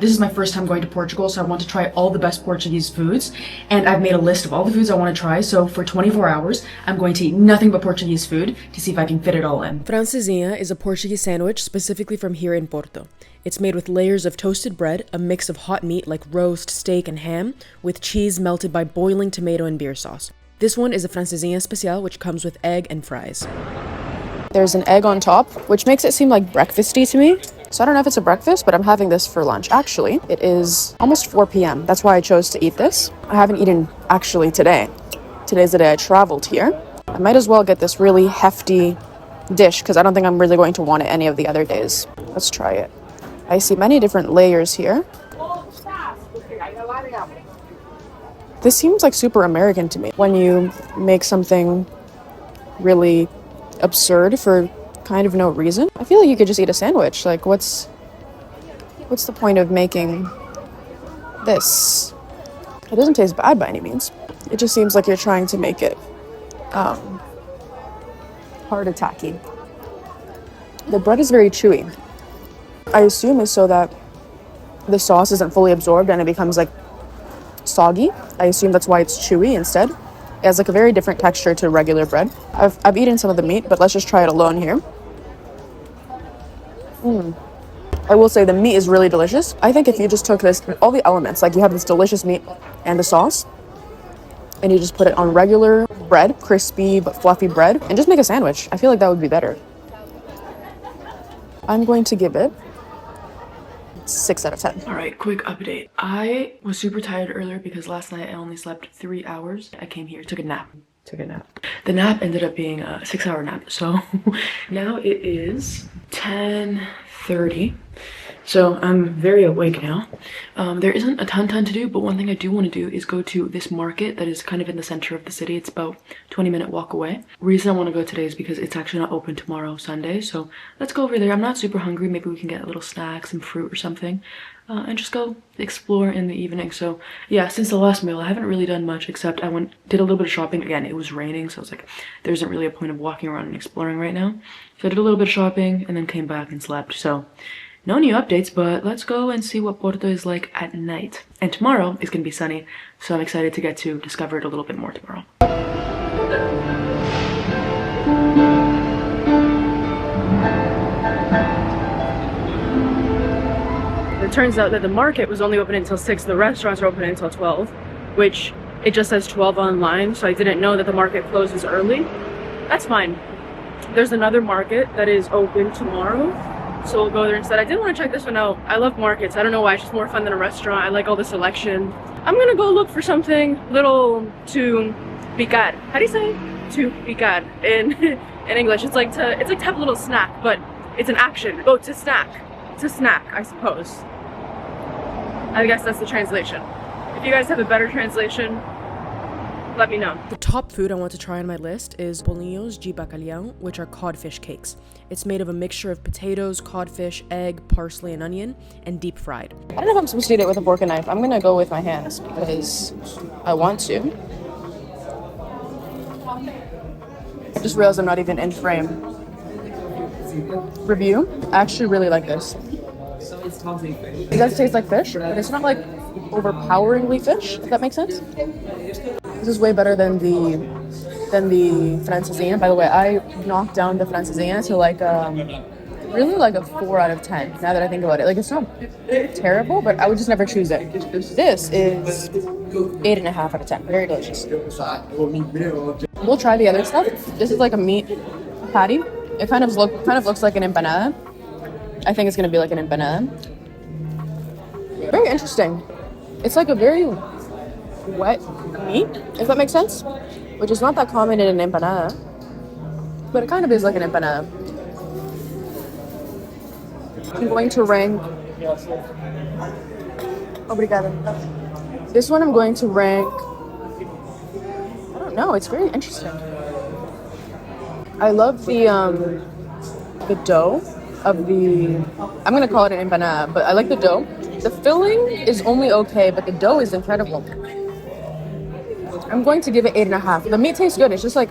This is my first time going to Portugal, so I want to try all the best Portuguese foods, and I've made a list of all the foods I want to try, so for 24 hours, I'm going to eat nothing but Portuguese food to see if I can fit it all in. Francesinha is a Portuguese sandwich specifically from here in Porto. It's made with layers of toasted bread, a mix of hot meat like roast, steak, and ham, with cheese melted by boiling tomato and beer sauce. This one is a Francesinha especial, which comes with egg and fries. There's an egg on top, which makes it seem like breakfasty to me. So I don't know if it's a breakfast, but I'm having this for lunch. Actually, it is almost 4 p.m. That's why I chose to eat this. I haven't eaten actually today. Today's the day I traveled here. I might as well get this really hefty dish because I don't think I'm really going to want it any of the other days. Let's try it. I see many different layers here. This seems like super American to me. When you make something really absurd for kind of no reason. I feel like you could just eat a sandwich. Like, what's the point of making this? It doesn't taste bad by any means. It just seems like you're trying to make it heart attacky. The bread is very chewy. I assume it's so that the sauce isn't fully absorbed and it becomes like soggy. I assume that's why it's chewy instead. It has like a very different texture to regular bread. I've eaten some of the meat, but let's just try it alone here. I will say the meat is really delicious. I think if you just took this, all the elements, like you have this delicious meat and the sauce, and you just put it on regular bread, crispy but fluffy bread, and just make a sandwich, I feel like that would be better. I'm going to give it 6 out of 10. All right, quick update. I was super tired earlier because last night I only slept 3 hours. I came here, took a nap. The nap ended up being a 6-hour nap. So now it is 10:30. So I'm very awake now. There isn't a ton to do, but one thing I do want to do is go to this market that is kind of in the center of the city. It's about 20-minute walk away. Reason I want to go today is because it's actually not open tomorrow, Sunday. So let's go over there. I'm not super hungry. Maybe we can get a little snack, some fruit or something, and just go explore in the evening. So yeah, since the last meal, I haven't really done much except I did a little bit of shopping. Again, it was raining, so I was like, there isn't really a point of walking around and exploring right now. So I did a little bit of shopping and then came back and slept. So no new updates, but let's go and see what Porto is like at night. And tomorrow is going to be sunny, so I'm excited to get to discover it a little bit more tomorrow. It turns out that the market was only open until 6. The restaurants are open until 12, which it just says 12 online, so I didn't know that the market closes early. That's fine. There's another market that is open tomorrow, so we'll go there instead. I did want to check this one out. I love markets. I don't know why, it's just more fun than a restaurant. I like all the selection. I'm gonna go look for something little to picar. How do you say to picar in English? It's like to have a little snack, but it's an action. Go to snack. To snack, I suppose. I guess that's the translation. If you guys have a better translation, let me know. The top food I want to try on my list is Bolinhos de Bacalhau, which are codfish cakes. It's made of a mixture of potatoes, codfish, egg, parsley, and onion, and deep fried. I don't know if I'm supposed to eat it with a fork and knife. I'm gonna go with my hands because I want to. I just realized I'm not even in frame. Review. I actually really like this. It does taste like fish, but it's not like overpoweringly fish, if that makes sense. This is way better than the Francesinha. By the way, I knocked down the Francesinha to like really like a 4 out of 10 now that I think about it. Like, it's not terrible, but I would just never choose it. This is 8.5 out of 10. Very delicious. We'll try the other stuff. This is like a meat patty. It kind of looks like an empanada. I think it's gonna be like an empanada. Very interesting. It's like a very wet meat, if that makes sense, which is not that common in an empanada, but it kind of is like an empanada. I'm going to rank. Obrigada. This one I'm going to rank. I don't know. It's very interesting. I love the dough of the. I'm gonna call it an empanada, but I like the dough. The filling is only okay, but the dough is incredible. I'm going to give it 8.5. The meat tastes good. It's just like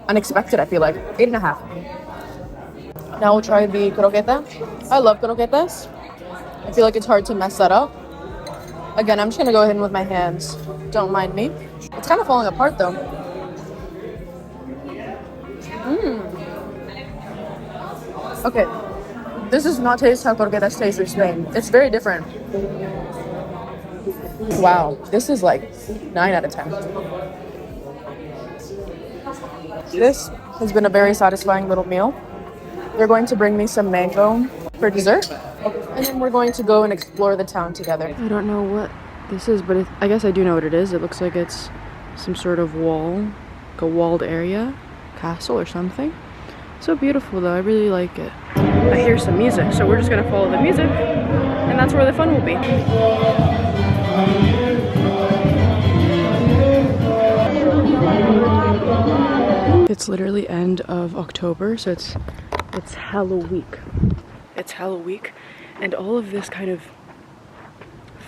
unexpected, I feel like. 8.5. Now we'll try the croqueta. I love croquetas. I feel like it's hard to mess that up. Again, I'm just gonna go ahead with my hands. Don't mind me. It's kind of falling apart though. Okay. This does not taste how croquetas taste in Spain. It's very different. Wow. This is like 9 out of 10. This has been a very satisfying little meal. They're going to bring me some mango for dessert. And then we're going to go and explore the town together. I don't know what this is, but I guess I do know what it is. It looks like it's some sort of wall, like a walled area, castle or something. So beautiful though, I really like it. I hear some music, so we're just gonna follow the music, and that's where the fun will be. It's literally end of October, so it's Halloween. It's Halloween, and all of this kind of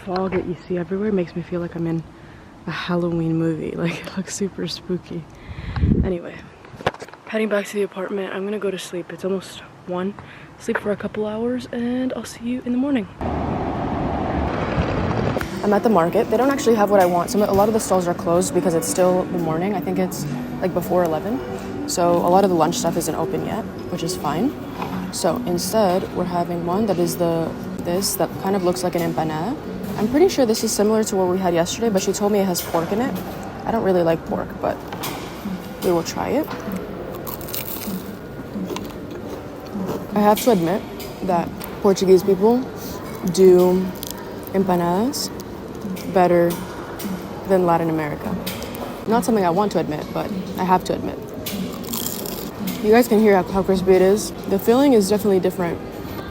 fog that you see everywhere makes me feel like I'm in a Halloween movie. Like, it looks super spooky. Anyway, heading back to the apartment. I'm gonna go to sleep. It's almost 1. Sleep for a couple hours, and I'll see you in the morning. I'm at the market. They don't actually have what I want. A lot of the stalls are closed because it's still the morning. I think it's like before 11. So a lot of the lunch stuff isn't open yet, which is fine. So instead, we're having one that is this that kind of looks like an empanada. I'm pretty sure this is similar to what we had yesterday, but she told me it has pork in it. I don't really like pork, but we will try it. I have to admit that Portuguese people do empanadas better than Latin America. Not something I want to admit, but I have to admit. You guys can hear how crispy it is. The filling is definitely different.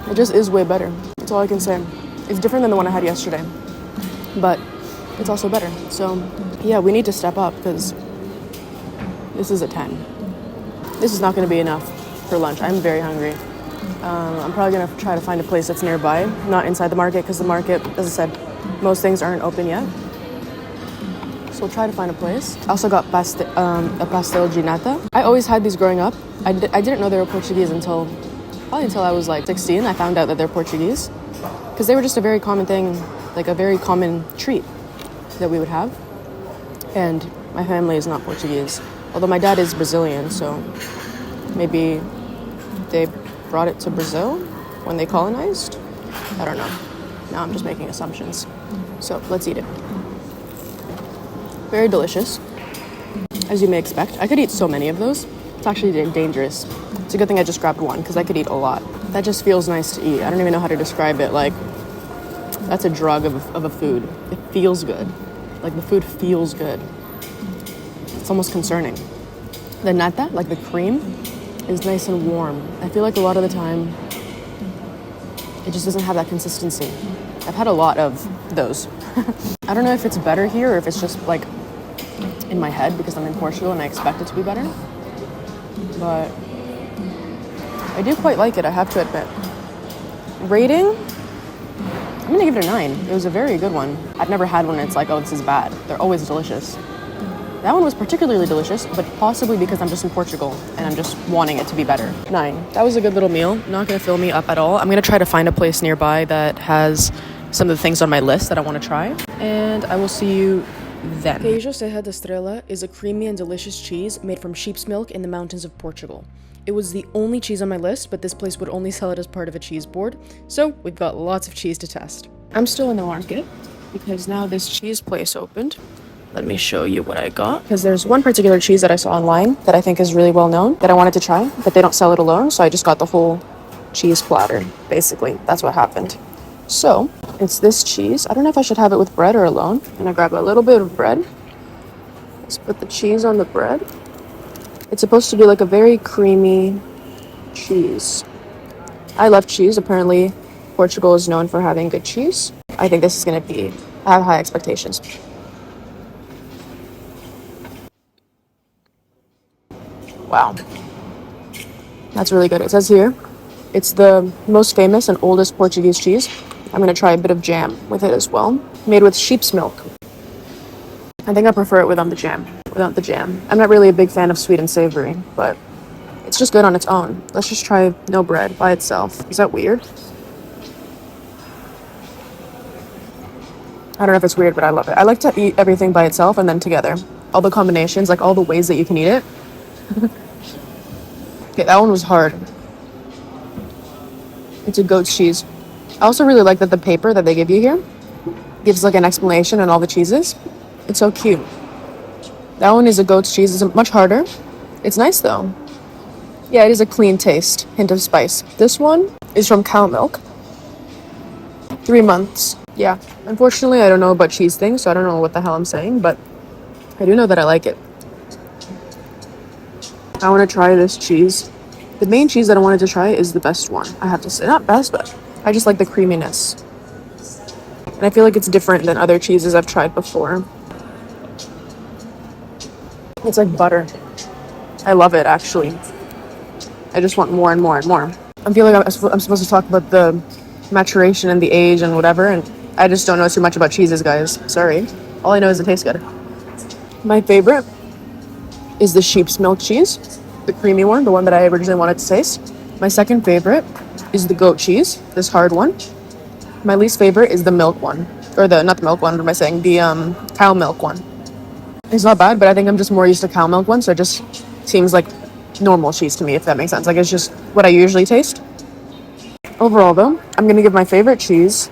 It just is way better. That's all I can say. It's different than the one I had yesterday, but it's also better. So yeah, we need to step up because this is a 10. This is not going to be enough for lunch. I'm very hungry. I'm probably going to try to find a place that's nearby, not inside the market, because the market, as I said, most things aren't open yet. So we'll try to find a place. I also got a pastel de nata. I always had these growing up. I didn't know they were Portuguese until I was like 16. I found out that they're Portuguese because they were just a very common thing, like a very common treat that we would have. And my family is not Portuguese, although my dad is Brazilian, so maybe they brought it to Brazil when they colonized. I don't know. Now I'm just making assumptions. So let's eat it. Very delicious, as you may expect. I could eat so many of those. It's actually dangerous. It's a good thing I just grabbed one because I could eat a lot. That just feels nice to eat. I don't even know how to describe it. Like, that's a drug of a food. It feels good. Like, the food feels good. It's almost concerning. The nata, like the cream, is nice and warm. I feel like a lot of the time, it just doesn't have that consistency. I've had a lot of those. I don't know if it's better here or if it's just like in my head because I'm in Portugal and I expect it to be better. But I do quite like it, I have to admit. Rating? I'm gonna give it a 9. It was a very good one. I've never had one that's like, oh, this is bad. They're always delicious. That one was particularly delicious, but possibly because I'm just in Portugal and I'm just wanting it to be better. 9. That was a good little meal. Not gonna fill me up at all. I'm gonna try to find a place nearby that has some of the things on my list that I want to try, and I will see you then. Queijo Serra de Estrela is a creamy and delicious cheese made from sheep's milk in the mountains of Portugal. It was the only cheese on my list, but this place would only sell it as part of a cheese board, so we've got lots of cheese to test. I'm still in the market because now this cheese place opened. Let me show you what I got, because there's one particular cheese that I saw online that I think is really well known that I wanted to try, but they don't sell it alone, so I just got the whole cheese platter. Basically, that's what happened. So, it's this cheese. I don't know if I should have it with bread or alone. I'm gonna grab a little bit of bread. Let's put the cheese on the bread. It's supposed to be like a very creamy cheese. I love cheese. Apparently, Portugal is known for having good cheese. I think this is gonna be, I have high expectations. Wow. That's really good. It says here, it's the most famous and oldest Portuguese cheese. I'm going to try a bit of jam with it as well. Made with sheep's milk. I think I prefer it without the jam. I'm not really a big fan of sweet and savory, but it's just good on its own. Let's just try no bread by itself. Is that weird? I don't know if it's weird, but I love it. I like to eat everything by itself and then together. All the combinations, like all the ways that you can eat it. Okay, that one was hard. It's a goat's cheese. I also really like that the paper that they give you here gives like an explanation on all the cheeses. It's so cute. That one is a goat's cheese. It's much harder. It's nice though. Yeah, it is a clean taste. Hint of spice. This one is from cow milk. 3 months. Yeah. Unfortunately, I don't know about cheese things, so I don't know what the hell I'm saying, but I do know that I like it. I want to try this cheese. The main cheese that I wanted to try is the best one. I have to say, not best, but I just like the creaminess. And I feel like it's different than other cheeses I've tried before. It's like butter. I love it, actually. I just want more and more and more. I feel like I'm supposed to talk about the maturation and the age and whatever, and I just don't know too much about cheeses, guys. Sorry. All I know is it tastes good. My favorite is the sheep's milk cheese, the creamy one, the one that I originally wanted to taste. My second favorite is the goat cheese, this hard one. My least favorite is the milk one, or not the milk one, what am I saying? The cow milk one. It's not bad, but I think I'm just more used to cow milk one, so it just seems like normal cheese to me, if that makes sense. Like, it's just what I usually taste. Overall, though, I'm going to give my favorite cheese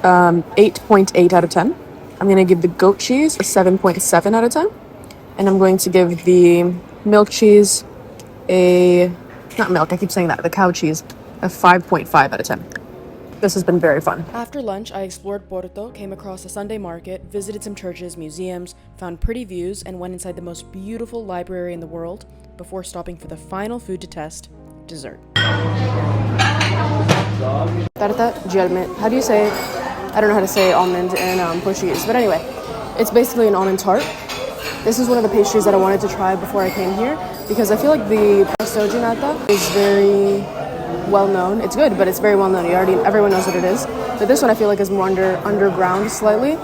8.8 out of 10. I'm going to give the goat cheese a 7.7 out of 10. And I'm going to give the milk cheese not milk, I keep saying that, the cow cheese, a 5.5 out of 10. This has been very fun. After lunch, I explored Porto, came across a Sunday market, visited some churches, museums, found pretty views, and went inside the most beautiful library in the world before stopping for the final food to test, dessert. Tarta De Almendra. How do you say it? I don't know how to say almond in Portuguese, but anyway, it's basically an almond tart. This is one of the pastries that I wanted to try before I came here because I feel like the Pasteis de Nata is very well known. It's good, but it's very well known. Everyone knows what it is. But this one I feel like is more underground slightly,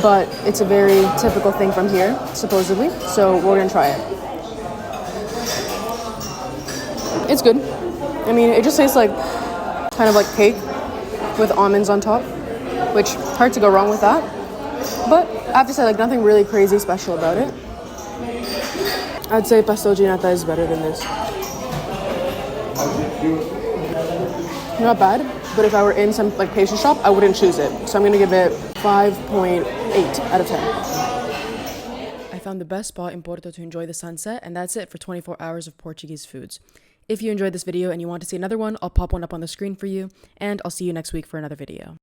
but it's a very typical thing from here, supposedly. So we're gonna try it. It's good. I mean, it just tastes like kind of like cake with almonds on top, which hard to go wrong with that. But I have to say, like, nothing really crazy special about it. I'd say Pasteis de Nata is better than this. Not bad, but if I were in some like pastry shop, I wouldn't choose it. So I'm gonna give it 5.8 out of 10. I found the best spot in Porto to enjoy the sunset, and that's it for 24 hours of Portuguese foods. If you enjoyed this video and you want to see another one, I'll pop one up on the screen for you, and I'll see you next week for another video.